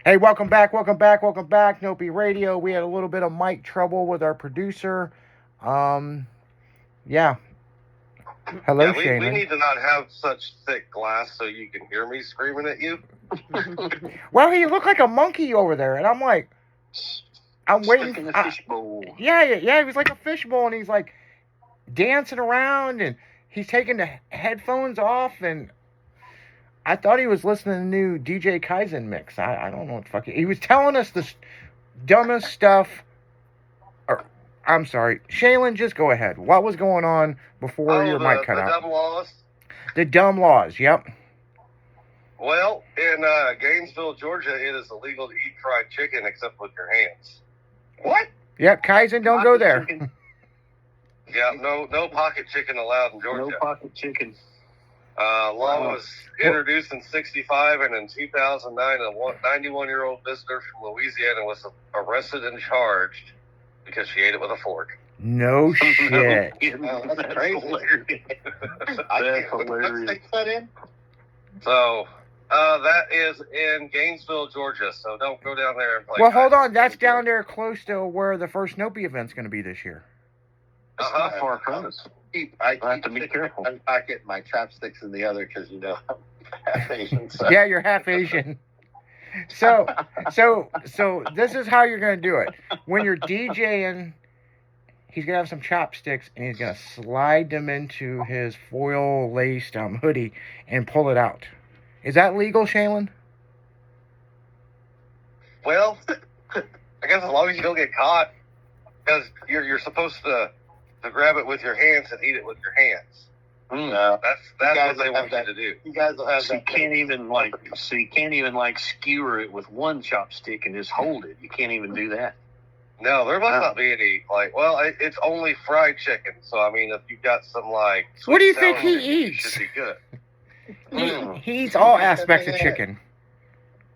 Hey, welcome back, welcome back, welcome back. Nopi Radio. We had a little bit of mic trouble with our producer. Um, yeah. Hello, Yeah, we Shaylin. need to not have such thick glass so you can hear me screaming at you. Well, he looked like a monkey over there, and I'm like, I'm waiting. Stuck in a fishbowl. Yeah. He was like a fishbowl, and he's like dancing around, and he's taking the headphones off, and I thought he was listening to the new DJ Kaizen mix. I don't know what the fuck. He was telling us the dumbest stuff. Or, I'm sorry. Shaylin, just go ahead. What was going on before your mic cut the out? dumb laws. The dumb laws, yep. Well, in Gainesville, Georgia, it is illegal to eat fried chicken except with your hands. What? Yep, Kaizen, don't go there. Chicken. Yeah, no pocket chicken allowed in Georgia. No pocket chicken. Law was introduced in 65, and in 2009, a 91-year-old visitor from Louisiana was arrested and charged because she ate it with a fork. No shit. That's crazy. Hilarious. That's hilarious. So, that is in Gainesville, Georgia, so don't go down there and play. Well, hold on. That's down there close to where the first Nopi event's going to be this year. It's not far from us. I have to be careful. One pocket, my chopsticks in the other, because I'm half Asian. So. Yeah, you're half Asian. So this is how you're going to do it. When you're DJing, he's going to have some chopsticks, and he's going to slide them into his foil-laced hoodie and pull it out. Is that legal, Shaylin? Well, I guess as long as you don't get caught, because you're supposed to grab it with your hands and eat it with your hands. That's what they want you to do. You guys will have So you can't even skewer it with one chopstick and just hold it. You can't even do that. No, there must not be any, it's only fried chicken. So, I mean, if you've got some, what do you think he it eats? should be good. He eats all aspects of chicken.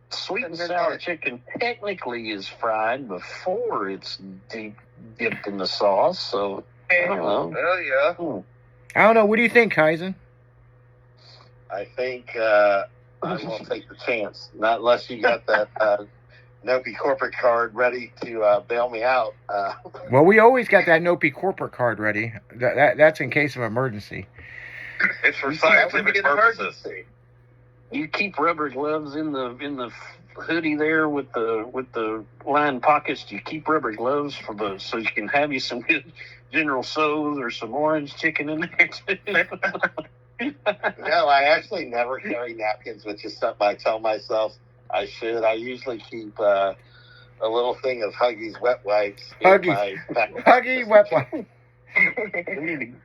Sweet and sour chicken technically is fried before it's dipped in the sauce. So, I don't know. Well, yeah. I don't know. What do you think, Kaizen? I think I won't take the chance. Not unless you got that Nopi corporate card ready to bail me out. Well, we always got that Nopi corporate card ready. That's in case of emergency. It's for scientific purposes. You keep rubber gloves in the hoodie there with the lined pockets. You keep rubber gloves so you can have you some good General Tso's or some orange chicken in there too. No, I actually never carry napkins, which is something I tell myself I should. I usually keep a little thing of Huggies wet wipes. Huggy wet wipes.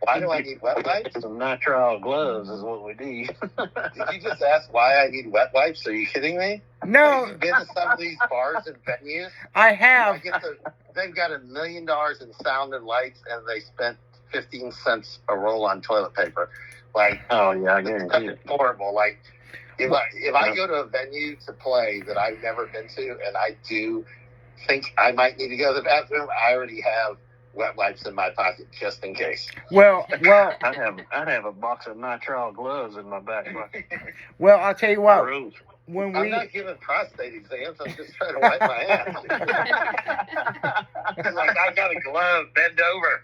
Why do I need wet wipes? Some nitrile gloves is what we need. Did you just ask why I need wet wipes? Are you kidding me? No. Have you been to some of these bars and venues? I have. They've got $1 million in sound and lights, and they spent 15 cents a roll on toilet paper. Oh yeah, I guarantee it. Horrible. If I go to a venue to play that I've never been to, and I do think I might need to go to the bathroom, I already have wet wipes in my pocket just in case. Well, I'd have a box of nitrile gloves in my back pocket. Well, I'll tell you what. I'm not giving prostate exams. I'm just trying to wipe my ass. I got a glove. Bend over.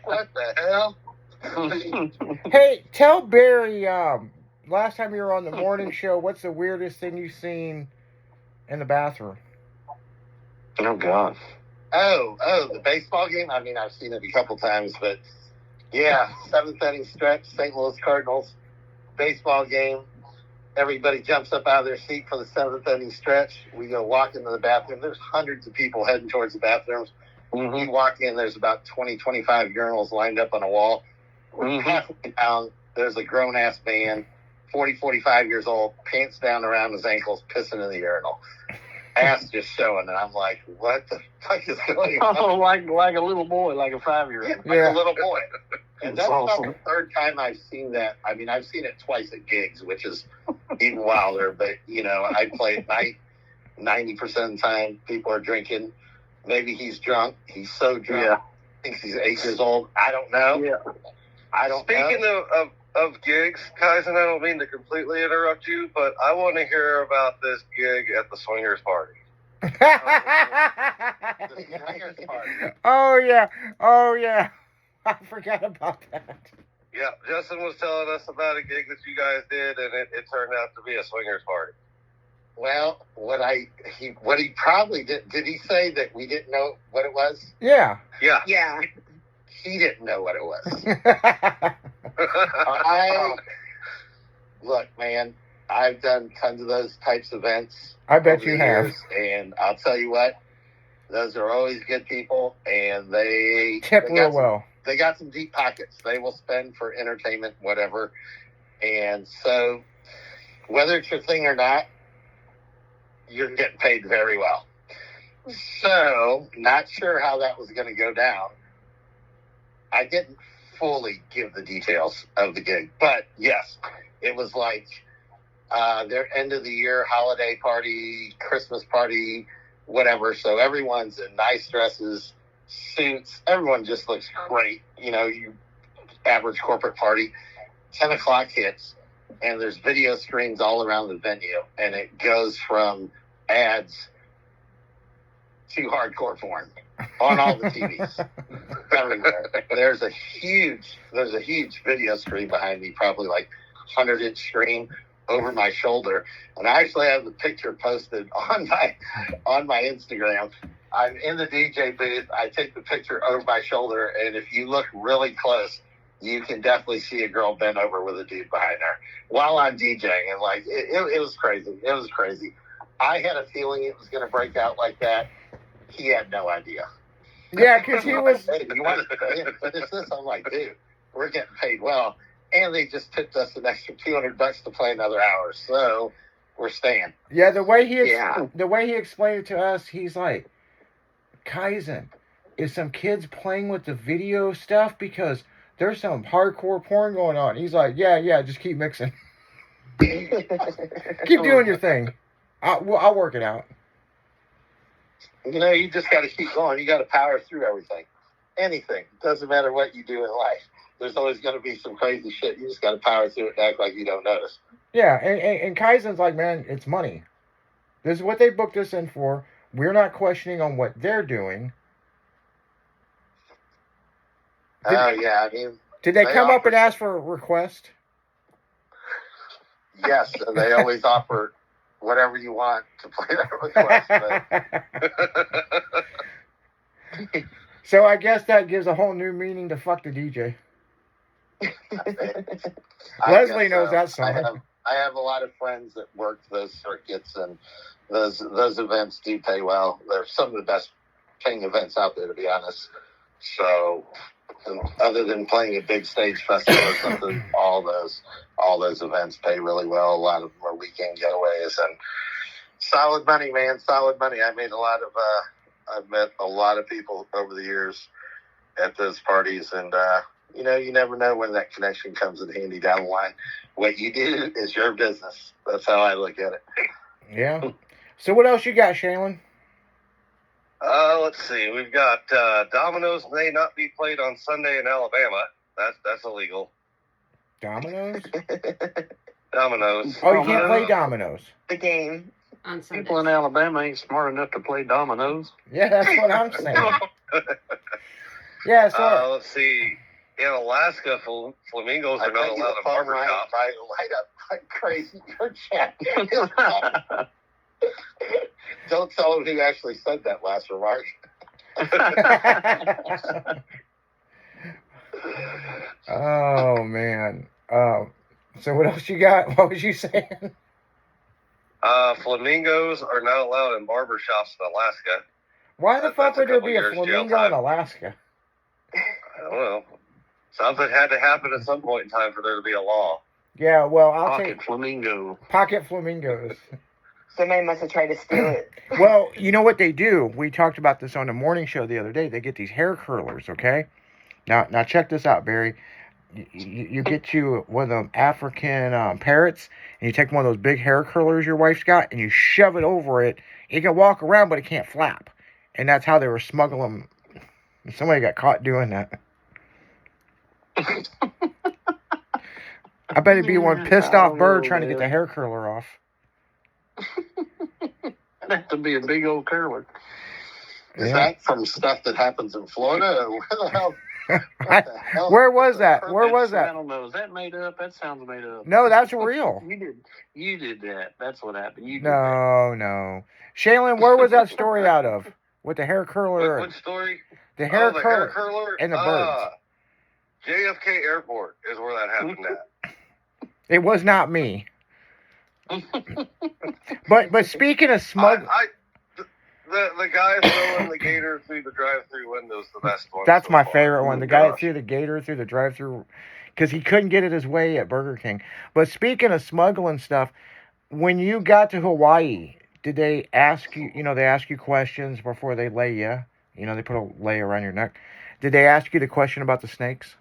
What the hell? Hey, tell Barry. Last time you were on the morning show, what's the weirdest thing you've seen in the bathroom? Oh God. Oh, the baseball game? I mean, I've seen it a couple times, but yeah, 7th inning stretch, St. Louis Cardinals, baseball game. Everybody jumps up out of their seat for the 7th inning stretch. We go walk into the bathroom. There's hundreds of people heading towards the bathrooms. Mm-hmm. We walk in, there's about 20, 25 urinals lined up on a wall. Halfway down, there's a grown-ass man, 40, 45 years old, pants down around his ankles, pissing in the urinal. Ass just showing, and I'm like, what the fuck is going on? Oh, like a little boy, like a 5-year-old. Yeah, a little boy. And that's awesome. about the third time I've seen that. I mean, I've seen it twice at gigs, which is even wilder. But, I play at night. 90% of the time, people are drinking. Maybe he's drunk. He's so drunk. Yeah. Thinks he's 8 years old. I don't know. Yeah. I don't Speaking know. of gigs, Kaizen, I don't mean to completely interrupt you, but I want to hear about this gig at the swingers party. The swingers party. Oh yeah, oh yeah. I forgot about that. Yeah, Justin was telling us about a gig that you guys did, and it turned out to be a swingers party. Well, what he probably did he say that we didn't know what it was? Yeah. Yeah. Yeah. He didn't know what it was. I Look, man, I've done tons of those types of events. bet over you the have. years, and I'll tell you what, those are always good people, and they Tip they real got some- well. They got some deep pockets. They will spend for entertainment, whatever. And so, whether it's your thing or not, you're getting paid very well. So, not sure how that was going to go down. I didn't fully give the details of the gig, but yes, it was like their end of the year holiday party, Christmas party, whatever. So everyone's in nice dresses, suits. Everyone just looks great. You know, you average corporate party. 10 o'clock hits, and there's video screens all around the venue, and it goes from ads to hardcore porn on all the TVs everywhere. There's a huge video screen behind me, probably like 100-inch screen over my shoulder, and I actually have the picture posted on my Instagram. I'm in the DJ booth. I take the picture over my shoulder, and if you look really close, you can definitely see a girl bent over with a dude behind her while I'm DJing. And like, it was crazy. It was crazy. I had a feeling it was going to break out like that. He had no idea. Yeah, because he was. Hey, you want to finish this? I'm like, dude, we're getting paid well. And they just tipped us an extra $200 to play another hour. So we're staying. Yeah, the way he Yeah. explained it to us, he's like, Kaizen, is some kids playing with the video stuff because there's some hardcore porn going on. He's like, yeah, just keep mixing, keep doing your thing. I'll work it out. You know, you just got to keep going. You got to power through everything. Anything. Doesn't matter what you do in life. There's always going to be some crazy shit. You just got to power through it and act like you don't notice. Yeah, and Kaizen's like, man, it's money. This is what they booked us in for. We're not questioning on what they're doing. Oh, yeah. I mean, Did they They come up offer- and ask for a request? yes. And they always offer whatever you want to play that request. But So I guess that gives a whole new meaning to fuck the DJ. I Leslie guess knows so. that song. I have a lot of friends that work those circuits, and those events do pay well. They're some of the best paying events out there, to be honest. So, other than playing a big stage festival or something, all those events pay really well. A lot of them are weekend getaways, and solid money, man. Solid money. I've met a lot of people over the years at those parties, and you know, you never know when that connection comes in handy down the line. What you do is your business. That's how I look at it. Yeah. So what else you got, Shaylin? Let's see. We've got Dominoes may not be played on Sunday in Alabama. That's illegal. Dominoes? Dominoes. Oh, you can't play dominoes. The game. On Sunday. People in Alabama ain't smart enough to play dominoes. Yeah, that's what I'm saying. Yeah, so Let's see. In Alaska, flamingos are not allowed in barbershop. Light up like crazy. Your chat. Don't tell him who actually said that last remark. oh man. So what else you got? What was you saying? Flamingos are not allowed in barbershops in Alaska. Why the fuck That's a would there couple be a years jail flamingo in time. Alaska? I don't know. Something had to happen at some point in time for there to be a law. Yeah, well, I'll Pocket take flamingo. pocket flamingos. Somebody must have tried to steal it. Well, you know what they do? We talked about this on the morning show the other day. They get these hair curlers, okay? Now check this out, Barry. You get you one of them African parrots, and you take one of those big hair curlers your wife's got, and you shove it over it. It can walk around, but it can't flap. And that's how they were smuggling. Somebody got caught doing that. I bet it'd be one pissed I off don't bird know, trying to get the man. hair curler off. That'd have to be a big old curler. Is Yeah. that from stuff that happens in Florida? Or where the hell? What the hell? Where was that? Where was I that? don't know. Is that made up? That sounds made up. No, that's real. You did that. That's what happened. You did No. Shaylin, where was that story out of? With the hair curler, Which story? the hair the curler, hair curler and the birds. JFK Airport is where that happened at. It was not me. But speaking of smug, The guy throwing the gator through the drive-through window is the best one. that's so my far. favorite one. Oh, The guy that gosh. threw the gator through the drive-through because he couldn't get it his way at Burger King. But speaking of smuggling stuff, when you got to Hawaii, did they ask you? You know, they ask you questions before they lay you. You know, they put a lay around your neck. Did they ask you the question about the snakes?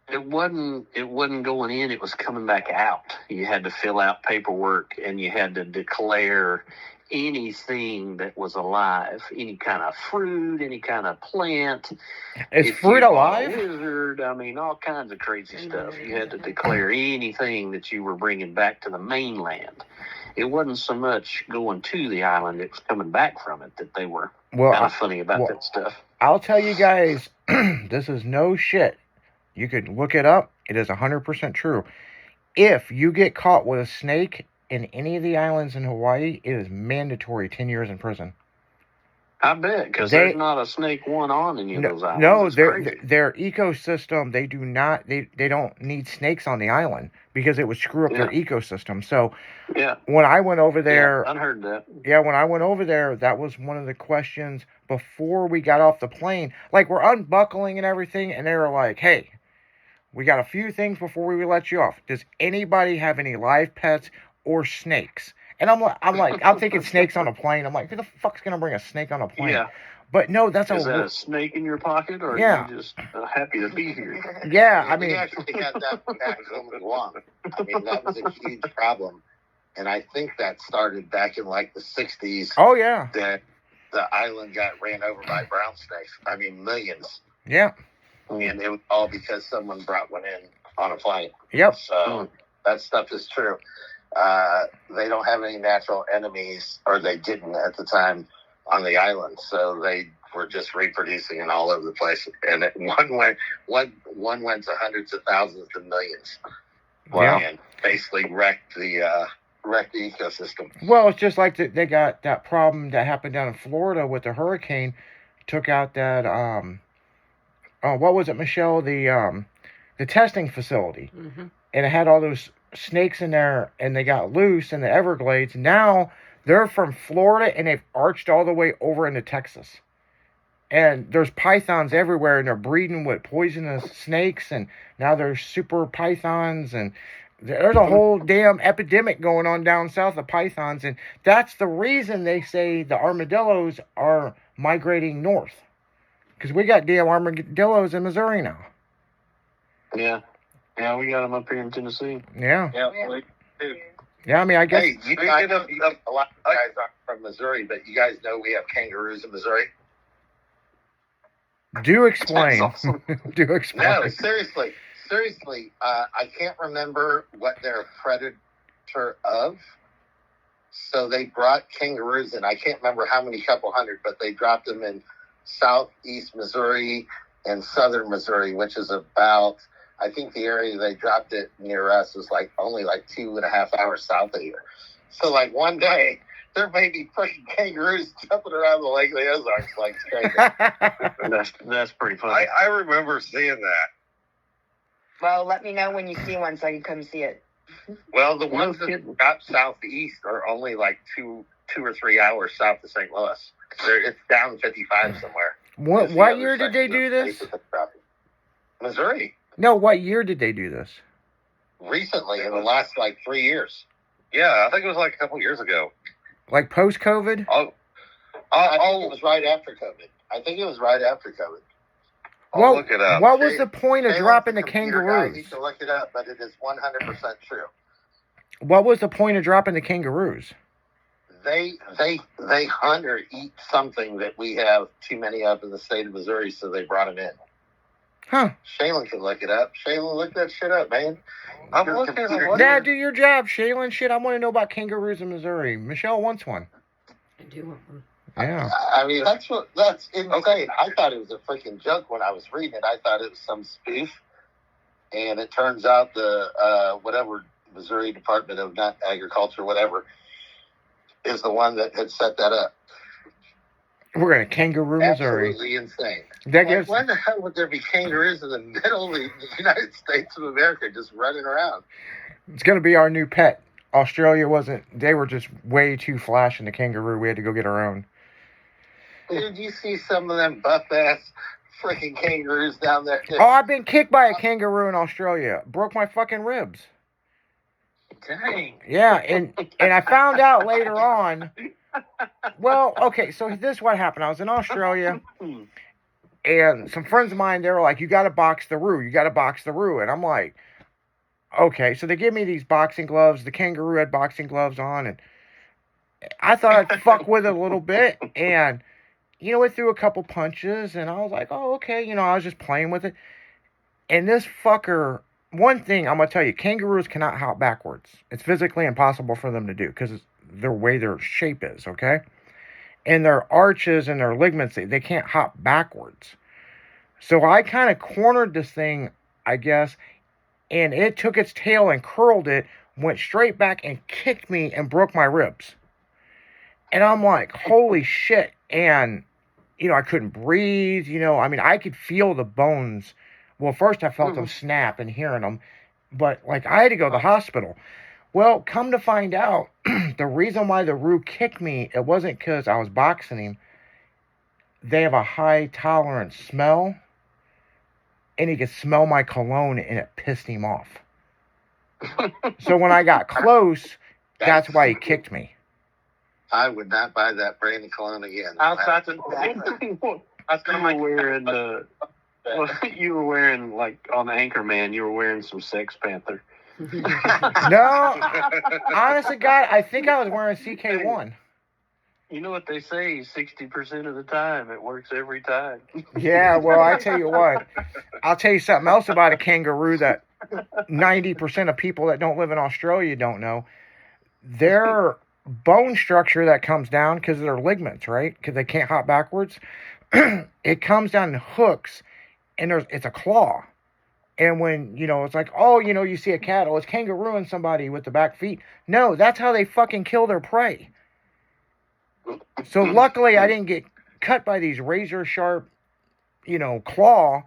It wasn't going in, it was coming back out. You had to fill out paperwork and you had to declare anything that was alive, any kind of fruit, any kind of plant. Is If fruit you bought a alive? lizard, I mean, all kinds of crazy stuff. You had to declare anything that you were bringing back to the mainland. It wasn't so much going to the island, it was coming back from it that they were Well, kind of funny about well, that stuff. I'll tell you guys, this is no shit. You could look it up. It is 100% true. If you get caught with a snake in any of the islands in Hawaii, it is mandatory 10 years in prison. I bet, because They- there's not a snake one on any of those islands. No, It's crazy. their ecosystem, they do not, they don't need snakes on the island because it would screw up their ecosystem. So Yeah, when I went over there, I heard that. when I went over there, that was one of the questions before we got off the plane. Like, we're unbuckling and everything, and they were like, hey, we got a few things before we let you off. Does anybody have any live pets or snakes? And I'm thinking snakes on a plane. I'm like, who the fuck's gonna bring a snake on a plane? Yeah. But no, that's Is that a snake in your pocket, or Yeah. are you just happy to be here? yeah. I we mean, actually got that back home in Guam. I mean, that was a huge problem. And I think that started back in like the 60s oh yeah, that the island got ran over by brown snakes. I mean, millions. yeah, And it was all because someone brought one in on a plane. yep. So that stuff is true. They don't have any natural enemies, or they didn't at the time on the island. So they were just reproducing and all over the place. And one went to hundreds of thousands to millions. Wow. And basically wrecked the ecosystem. Well, it's just like they got that problem that happened down in Florida with the hurricane. Took out that what was it, Michelle? The testing facility, and it had all those snakes in there, and they got loose in the Everglades. Now they're from Florida, and they've arched all the way over into Texas. And there's pythons everywhere, and they're breeding with poisonous snakes, and now there's super pythons, and there's a whole damn epidemic going on down south of pythons, and that's the reason they say the armadillos are migrating north. Because we got damn armadillos in Missouri now. Yeah. Yeah, we got them up here in Tennessee. Yeah. Yeah. Yeah, I mean, I guess... Hey, Speaking I of- know a lot of guys aren't from Missouri, but you guys know we have kangaroos in Missouri? Do explain. That's awesome. Do explain. No, seriously. I can't remember what they're a predator of. So they brought kangaroos in. I can't remember how many, couple hundred, but they dropped them in southeast Missouri and southern Missouri, which is about, I think the area they dropped it near us was like only like 2.5 hours south of here. So like one day, there may be pushing kangaroos jumping around the Lake of the Ozarks like crazy. That's pretty funny. I remember seeing that. Well, let me know when you see one so I can come see it. Well, the No ones that kidding. got southeast are only like two or 3 hours south of St. Louis. It's down 55 somewhere. What It's the what other year did they section do of this? the state that they're dropping. Missouri. No, what year did they do this? Recently, in the last like 3 years. Yeah, I think it was like a couple years ago. Like post-COVID? I'll I think it was right after COVID. I'll look it up. What was the point of Taylor's dropping a the computer guy. kangaroos? He can look it up, but it is 100% true. What was the point of dropping the kangaroos? They hunt or eat something that we have too many of in the state of Missouri, so they brought them in. Huh. Shaylin can look it up. Shaylin, look that shit up, man. I'm Your looking computer- at Dad, do your job, Shaylin. Shit, I want to know about kangaroos in Missouri. Michelle wants one. I do want one. Yeah. I mean, that's insane. I thought it was a freaking joke when I was reading it. I thought it was some spoof, and it turns out the whatever Missouri Department of not Agriculture, whatever, is the one that had set that up. We're going to kangaroo, Missouri. Absolutely insane. That Like, gives. why the hell would there be kangaroos in the middle of the United States of America just running around? It's going to be our new pet. Australia wasn't. They were just way too flash in the kangaroo. We had to go get our own. Dude, you see some of them buff-ass freaking kangaroos down there. Oh, I've been kicked by a kangaroo in Australia. Broke my fucking ribs. Dang. Yeah, and I found out later on. Well, okay, so this is what happened. I was in Australia, and some friends of mine, they were like, "You got to box the roo. You got to box the roo." And I'm like, "Okay." So they give me these boxing gloves. The kangaroo had boxing gloves on, and I thought I'd fuck with it a little bit, and it threw a couple punches, and I was like, "Oh, okay." I was just playing with it, and this fucker. One thing I'm gonna tell you, kangaroos cannot hop backwards. It's physically impossible for them to do because the way their shape is, okay? And their arches and their ligaments, they can't hop backwards. So I kind of cornered this thing, I guess, and it took its tail and curled it, went straight back and kicked me and broke my ribs. And I'm like, holy shit. And, I couldn't breathe, I mean, I could feel the bones. Well, first I felt them snap and hearing them, but I had to go to the hospital. Well, come to find out, the reason why the roo kicked me, it wasn't because I was boxing him. They have a high tolerance smell, and he could smell my cologne, and it pissed him off. So when I got close, that's why he kicked me. I would not buy that brand of cologne again. Outside the you were wearing like on Anchorman, you were wearing some Sex Panther. No, honestly, God, I think I was wearing CK1. You know what they say, 60% of the time, it works every time. Yeah, well, I tell you what, I'll tell you something else about a kangaroo that 90% of people that don't live in Australia don't know. Their bone structure that comes down because of their ligaments, right? Because they can't hop backwards. It comes down in hooks, and it's a claw. And when, it's like, oh, you see a cat, oh, it's kangarooing somebody with the back feet. No, that's how they fucking kill their prey. So luckily I didn't get cut by these razor sharp, claw.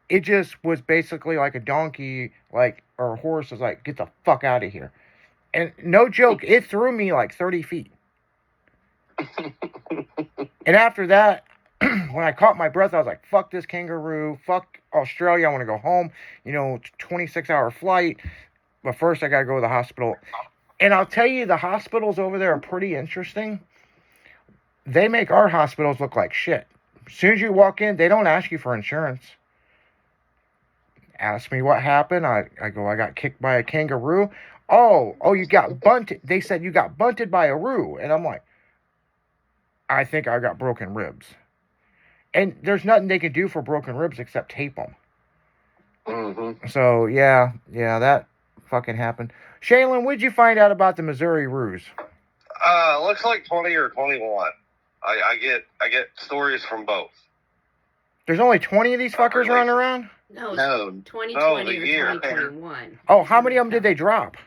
It just was basically like a donkey, or a horse was like, get the fuck out of here. And no joke, it threw me like 30 feet. And after that, when I caught my breath, I was like, fuck this kangaroo, fuck Australia, I want to go home. 26-hour flight. But first I got to go to the hospital. And I'll tell you, the hospitals over there are pretty interesting. They make our hospitals look like shit. As soon as you walk in, they don't ask you for insurance. Ask me what happened. I go, I got kicked by a kangaroo. Oh, you got bunted. They said you got bunted by a roo. And I'm like, I think I got broken ribs. And there's nothing they can do for broken ribs except tape them. Mm-hmm. So, yeah, that fucking happened. Shaylin, what'd you find out about the Missouri roos? Looks like 20 or 21. I get stories from both. There's only 20 of these fuckers running around? No, No. 2020 No, the or year. 2021. Oh, how many of them did they drop?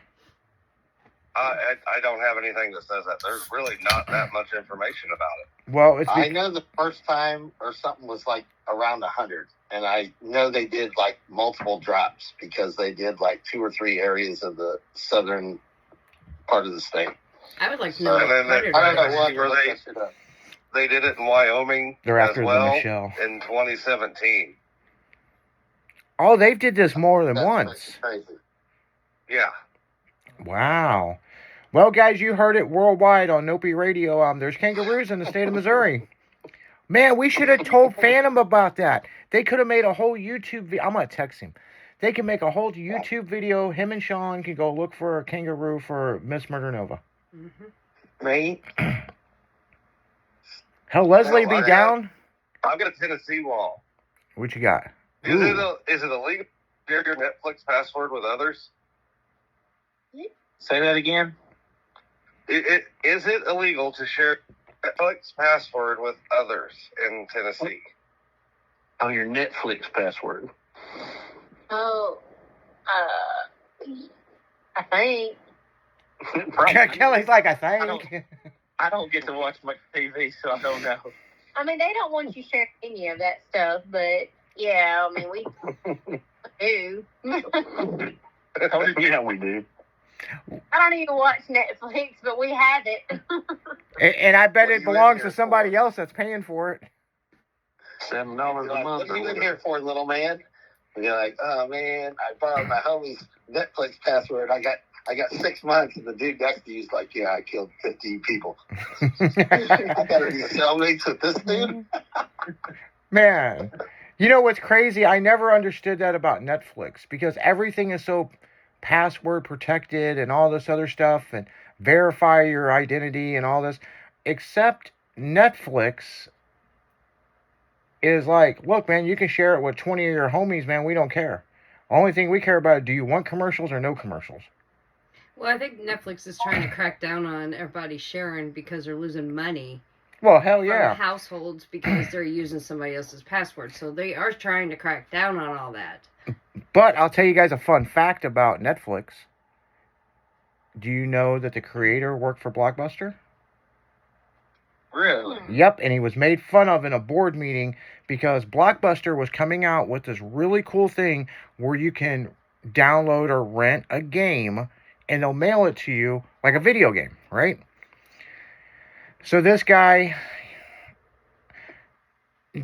I don't have anything that says that. There's really not that much information about it. Well, it's I know the first time or something was like around 100, and I know they did like multiple drops because they did like 2 or 3 areas of the southern part of the state. I would like to know. And then what I don't know what Were they- look that shit up. They did it in Wyoming they're as after the well Michelle. in 2017. Oh, they did this more than That's once. crazy. Yeah. Wow. Well, guys, you heard it worldwide on Nopi Radio. There's kangaroos in the state of Missouri. Man, we should have told Phantom about that. They could have made a whole YouTube video. I'm going to text him. They can make a whole YouTube video. Him and Sean can go look for a kangaroo for Miss Murder Nova. Mm-hmm. Right? Hell, Leslie Well, be down? I've got a Tennessee wall. What you got? Is it illegal to share your Netflix password with others? Say that again. Is it illegal to share Netflix password with others in Tennessee? Oh, your Netflix password. Oh, I think. Kelly's like, I think. I don't get to watch much TV, so I don't know. I mean, they don't want you sharing any of that stuff, but yeah, I mean, we do. Yeah, we do. I don't even watch Netflix, but we have it. And I bet What are it you in belongs here to somebody for? else that's paying for it. $7 You're a like, month. what are you in here for, little man? And you're like, oh man, I borrowed my homie's Netflix password. I got 6 months, and the dude next to you's like, yeah, I killed 15 people. I gotta be cellmates with this dude. Man, you know what's crazy? I never understood that about Netflix because everything is so password protected and all this other stuff and verify your identity and all this, except Netflix is like, look, man, you can share it with 20 of your homies, man. We don't care. Only thing we care about, do you want commercials or no commercials? Well, I think Netflix is trying to crack down on everybody sharing because they're losing money Well, hell from yeah. households because they're using somebody else's password. So they are trying to crack down on all that. But I'll tell you guys a fun fact about Netflix. Do you know that the creator worked for Blockbuster? Really? Yep, and he was made fun of in a board meeting because Blockbuster was coming out with this really cool thing where you can download or rent a game and they'll mail it to you like a video game, right? So this guy,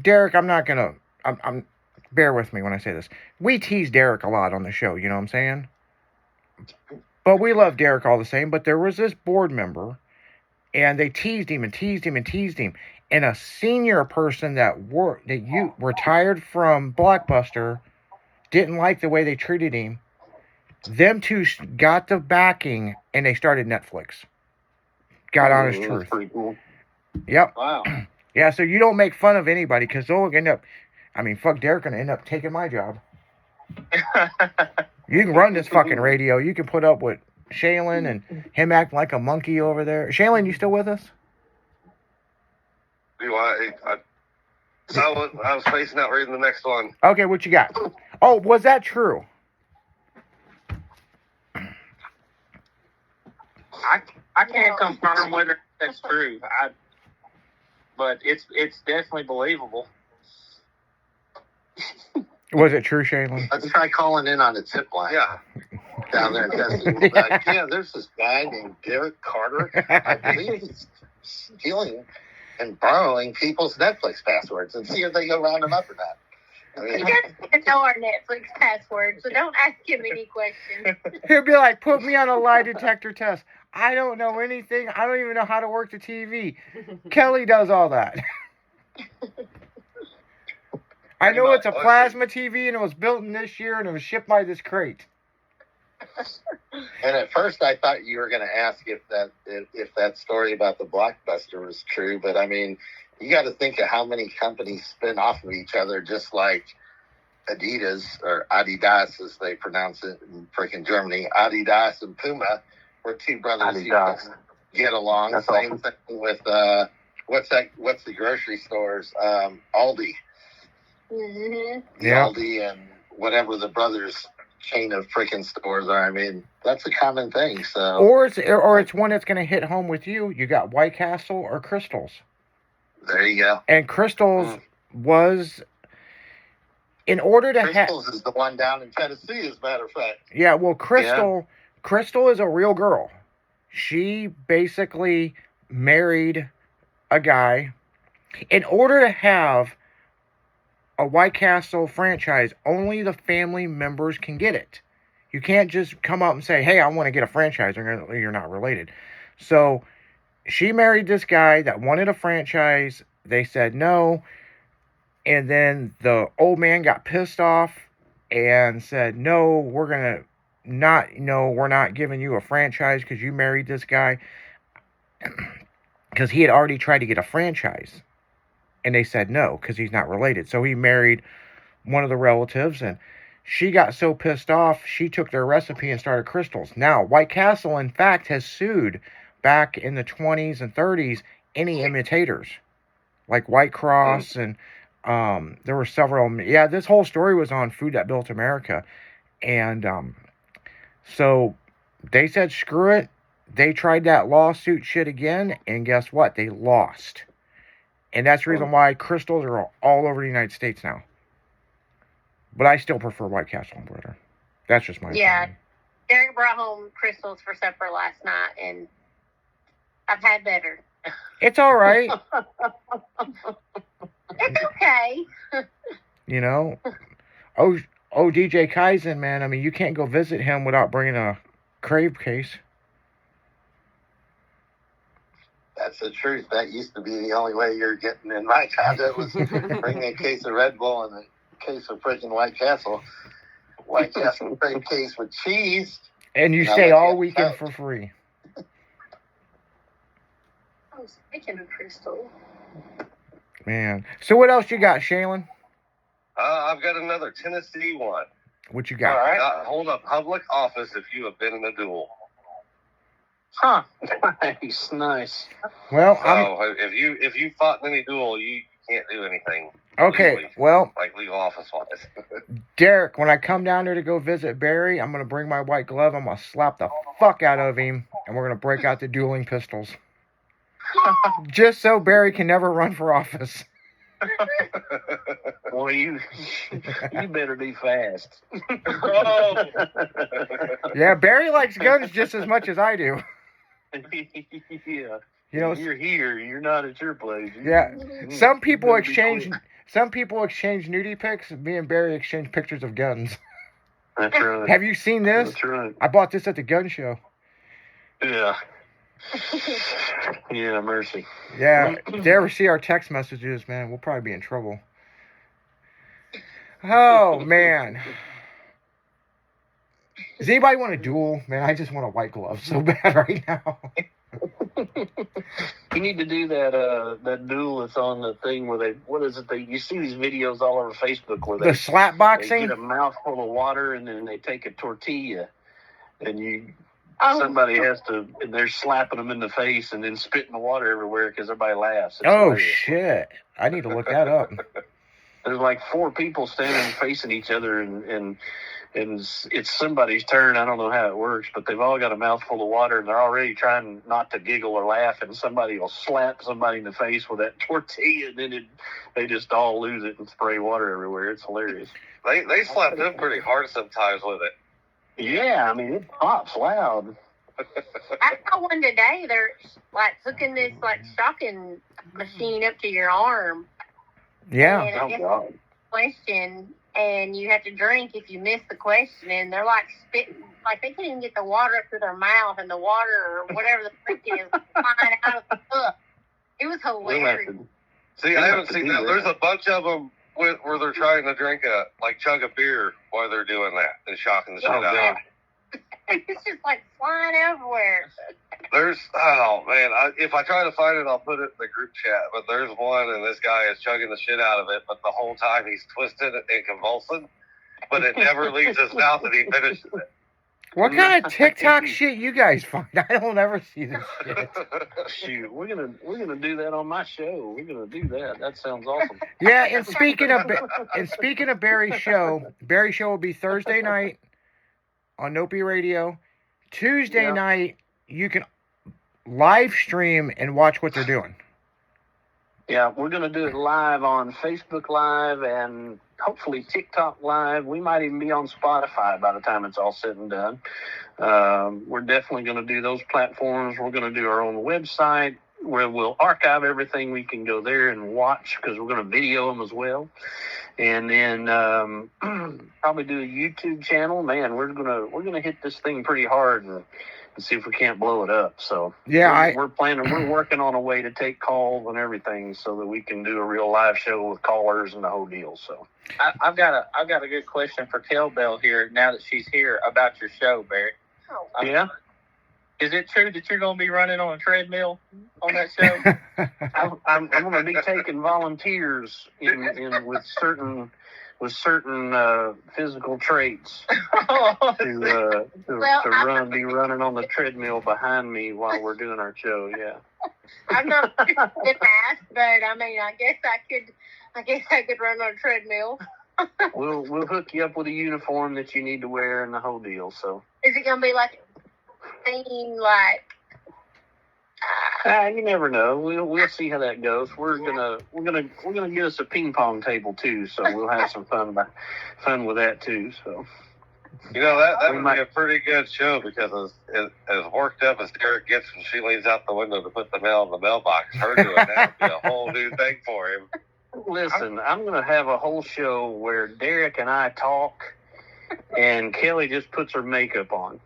Derek, I'm bear with me when I say this. We tease Derek a lot on the show, you know what I'm saying? But we love Derek all the same. But there was this board member, and they teased him and teased him and teased him. And a senior person that retired from Blockbuster didn't like the way they treated him. Them two got the backing, and they started Netflix. Got honest That's truth. pretty cool. Yep. Wow. Yeah, so you don't make fun of anybody because they'll end up, fuck, Derek going to end up taking my job. You can run this fucking radio. You can put up with Shaylin and him acting like a monkey over there. Shaylin, you still with us? I was spacing out reading the next one. Okay, what you got? Oh, was that true? I can't confirm whether that's true. But it's definitely believable. Was it true, Shaylin? Let's try calling in on the tip line. Yeah. Down there in Tennessee. Like, yeah, there's this guy named Derek Carter. I believe he's stealing and borrowing people's Netflix passwords and see if they go round him up or not. I He mean, doesn't know our Netflix password, so don't ask him any questions. He'll be like, put me on a lie detector test. I don't know anything. I don't even know how to work the TV. Kelly does all that. I know it's a plasma TV and it was built in this year and it was shipped by this crate. and at first I thought you were going to ask if that story about the Blockbuster was true, but I mean, you got to think of how many companies spin off of each other, just like Adidas or Adidas, as they pronounce it in freaking Germany. Adidas and Puma were two brothers Adidas. who get along. That's Same awesome. thing with what's the grocery stores? Aldi. Mm-hmm. The Yeah. Aldi and whatever the brothers chain of freaking stores are. I mean, that's a common thing. So Or it's one that's going to hit home with you. You got White Castle or Crystals. there you go. And Crystals was, in order to have... Crystals is the one down in Tennessee, as a matter of fact. Yeah, well, Crystal is a real girl. She basically married a guy. In order to have a White Castle franchise, only the family members can get it. You can't just come up and say, hey, I want to get a franchise. You're not related. So she married this guy that wanted a franchise. They said no. And then the old man got pissed off and said, no, we're not giving you a franchise because you married this guy. Because he had already tried to get a franchise. And they said no, because he's not related. So he married one of the relatives, and she got so pissed off, she took their recipe and started Crystals. Now, White Castle, in fact, has sued back in the 20s and 30s any imitators, like White Cross, and there were several. Yeah, this whole story was on Food That Built America, and so they said screw it. They tried that lawsuit shit again, and guess what? They lost. And that's the reason why Crystals are all over the United States now. But I still prefer White Castle and Brother. That's just my opinion. Derek brought home Crystals for supper last night, and I've had better. It's all right. It's okay. You know? Oh, DJ Kaizen, man. I mean, you can't go visit him without bringing a Crave case. That's the truth. That used to be the only way you're getting in my condo was bringing a case of Red Bull and a case of freaking White Castle. White Castle Crave case with cheese. And you stay all weekend for free. Oh, speaking of Crystal. Man. So what else you got, Shaylin? I've got another Tennessee one. What you got? All right. Hold a public office if you have been in a duel. Huh. Nice. Well, so if you fought in any duel, you can't do anything. Okay, legally, well, like legal office wise. Derek, when I come down there to go visit Barry, I'm gonna bring my white glove. I'm gonna slap the fuck out of him, and we're gonna break out the dueling pistols, just so Barry can never run for office. Well, you better be fast. Yeah, Barry likes guns just as much as I do. Yeah. You know, You're here. You're not at your place. Yeah. Some people exchange nudie pics. Me and Barry exchange pictures of guns. That's right. Have you seen this? That's right. I bought this at the gun show. Yeah. Yeah, mercy. Yeah. If they ever see our text messages, man, we'll probably be in trouble. Oh, man. Does anybody want a duel? Man, I just want a white glove so bad right now. You need to do that duel that's on the thing where you see these videos all over Facebook where The slap they boxing? get a mouthful of water and then they take a tortilla and Oh. somebody has to, and they're slapping them in the face and then spitting the water everywhere because everybody laughs. It's Oh, hilarious. shit. I need to look that up. There's like 4 people standing facing each other and it's somebody's turn. I don't know how it works, but they've all got a mouthful of water and they're already trying not to giggle or laugh, and somebody will slap somebody in the face with that tortilla, and then they just all lose it and spray water everywhere. It's hilarious. They slap them pretty hard sometimes with it. Yeah, I mean, it pops loud. I saw one today. They're like hooking this like shocking machine up to your arm. Yeah. And I Oh, guess God. question, and you have to drink if you miss the question, and they're like spitting, like they can't even get the water up to their mouth, and the water or whatever the freak is flying out of the cup. It was hilarious. See, I haven't seen that. There's a bunch of them where they're trying to chug a beer while they're doing that and shocking the shit out of them. It's just like flying everywhere. If I try to find it, I'll put it in the group chat. But there's one, and this guy is chugging the shit out of it, but the whole time he's twisted and convulsing, but it never leaves his mouth, and he finishes it. What kind of TikTok shit you guys find? I don't ever see this shit. Shoot, we're gonna do that on my show. We're gonna do that. That sounds awesome. Yeah, and speaking of Barry's show will be Thursday night on Nopi Radio. Tuesday night, you can live stream and watch what they're doing. Yeah, we're going to do it live on Facebook Live and hopefully TikTok Live. We might even be on Spotify by the time it's all said and done. We're definitely going to do those platforms. We're going to do our own website where we'll archive everything. We can go there and watch because we're going to video them as well. And then probably do a YouTube channel. Man, we're gonna hit this thing pretty hard and see if we can't blow it up. So yeah, we're planning. We're working on a way to take calls and everything so that we can do a real live show with callers and the whole deal. So I've got a good question for Tailbell here. Now that she's here about your show, Barry. yeah. Is it true that you're going to be running on a treadmill on that show? I'm going to be taking volunteers in with certain certain physical traits to be running on the treadmill behind me while we're doing our show. Yeah. I've never been asked, but I mean, I guess I could run on a treadmill. We'll hook you up with a uniform that you need to wear and the whole deal. So. Is it gonna be like thing like? You never know. We'll see how that goes. We're gonna get us a ping pong table too, so we'll have some fun with that too. So. That would be a pretty good show because as worked up as Derek gets when she leans out the window to put the mail in the mailbox, her doing that would be a whole new thing for him. Listen, I'm going to have a whole show where Derek and I talk and Kelly just puts her makeup on.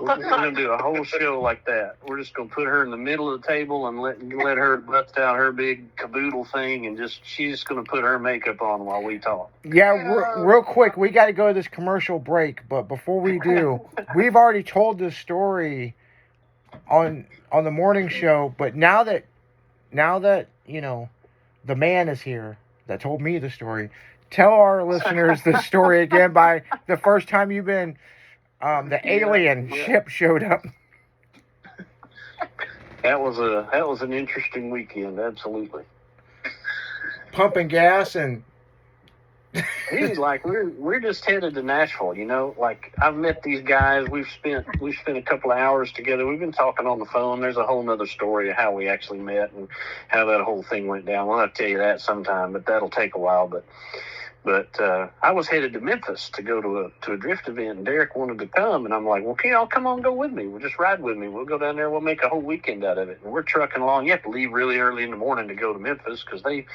We're going to do a whole show like that. We're just going to put her in the middle of the table and let her bust out her big caboodle thing and she's just going to put her makeup on while we talk. Yeah, real quick, we got to go to this commercial break, but before we do, we've already told this story on the morning show, but now that you know the man is here that told me the story, tell our listeners the story again by the first time you've been. The alien ship showed up. That was an interesting weekend, absolutely. Pumping gas and Dude, like we're just headed to Nashville, you know. Like I've met these guys. We've spent a couple of hours together. We've been talking on the phone. There's a whole nother story of how we actually met and how that whole thing went down. I'll tell you that sometime, but that'll take a while. But I was headed to Memphis to go to a drift event, and Derek wanted to come, and I'm like, well, can y'all come on, go with me? We'll just ride with me. We'll go down there. We'll make a whole weekend out of it. And we're trucking along. You have to leave really early in the morning to go to Memphis because they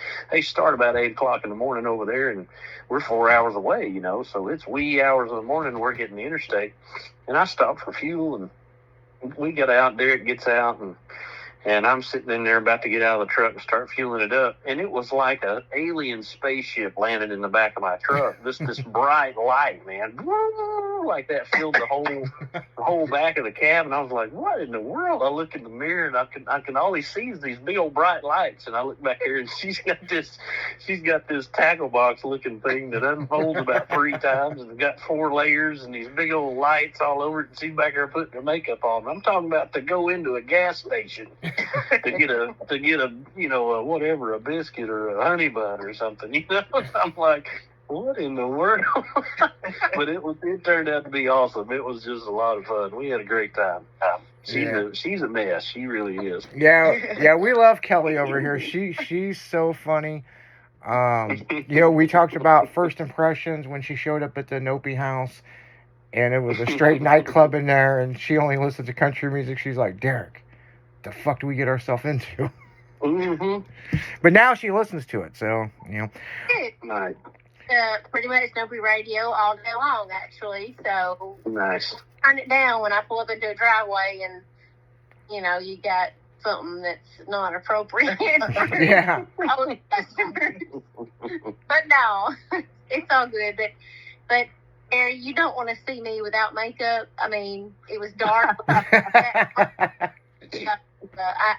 start about 8 o'clock in the morning over there, and we're 4 hours away, you know. So it's wee hours of the morning. We're getting the interstate, and I stopped for fuel, and we get out. Derek gets out, and I'm sitting in there about to get out of the truck and start fueling it up. And it was like an alien spaceship landed in the back of my truck. This bright light, man, like that filled the whole back of the cab. And I was like, what in the world? I look in the mirror and I can only see these big old bright lights. And I look back here and she's got this tackle box looking thing that unfolds about 3 times and it's got 4 layers and these big old lights all over it. And she's back there putting her makeup on. I'm talking about to go into a gas station. to get a you know a biscuit or a honey bun or something, you know. I'm like, what in the world? But it turned out to be awesome. It was just a lot of fun. We had a great time. She's a mess. She really is. Yeah, we love Kelly over here. She's so funny. You know, we talked about first impressions when she showed up at the Nopi house, and it was a straight nightclub in there, and she only listened to country music. She's like, Derek, the fuck do we get ourselves into? Mm-hmm. But now she listens to it, so you know. Nice. Pretty much Nopi radio all day long, actually. So nice. Turn it down when I pull up into a driveway, and you know you got something that's not appropriate. Yeah. But no, it's all good. But Mary, you don't want to see me without makeup. I mean, it was dark.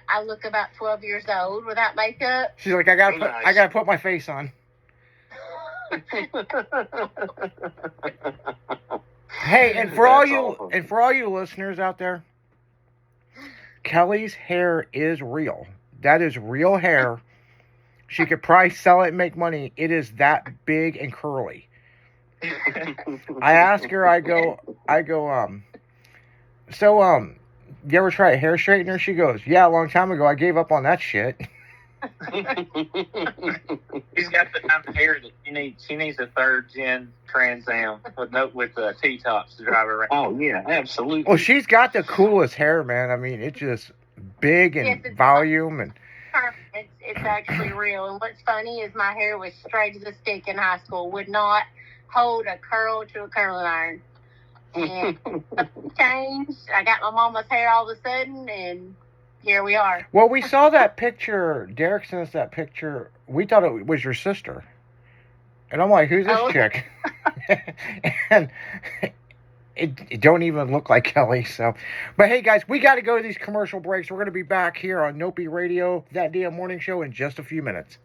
I look about 12 years old without makeup. She's like, I gotta put my face on. Hey, and for all you listeners out there, Kelly's hair is real. That is real hair. She could probably sell it and make money. It is that big and curly. I ask her, I go, so you ever try a hair straightener? She goes, yeah, a long time ago. I gave up on that shit. She's got the kind of hair that she needs a 3rd gen Trans Am with T-tops to drive around. Oh yeah, absolutely. Well, she's got the coolest hair, man. I mean, it's just big and volume and. It's actually real. And what's funny is my hair was straight as a stick in high school. Would not hold a curl to a curling iron. And changed. I got my mama's hair all of a sudden, and here we are. Well, we saw that picture. Derek sent us that picture. We thought it was your sister. And I'm like, who's this chick? And it don't even look like Kelly. So, but hey, guys, we got to go to these commercial breaks. We're going to be back here on Nopi Radio, That Damn Morning Show, in just a few minutes.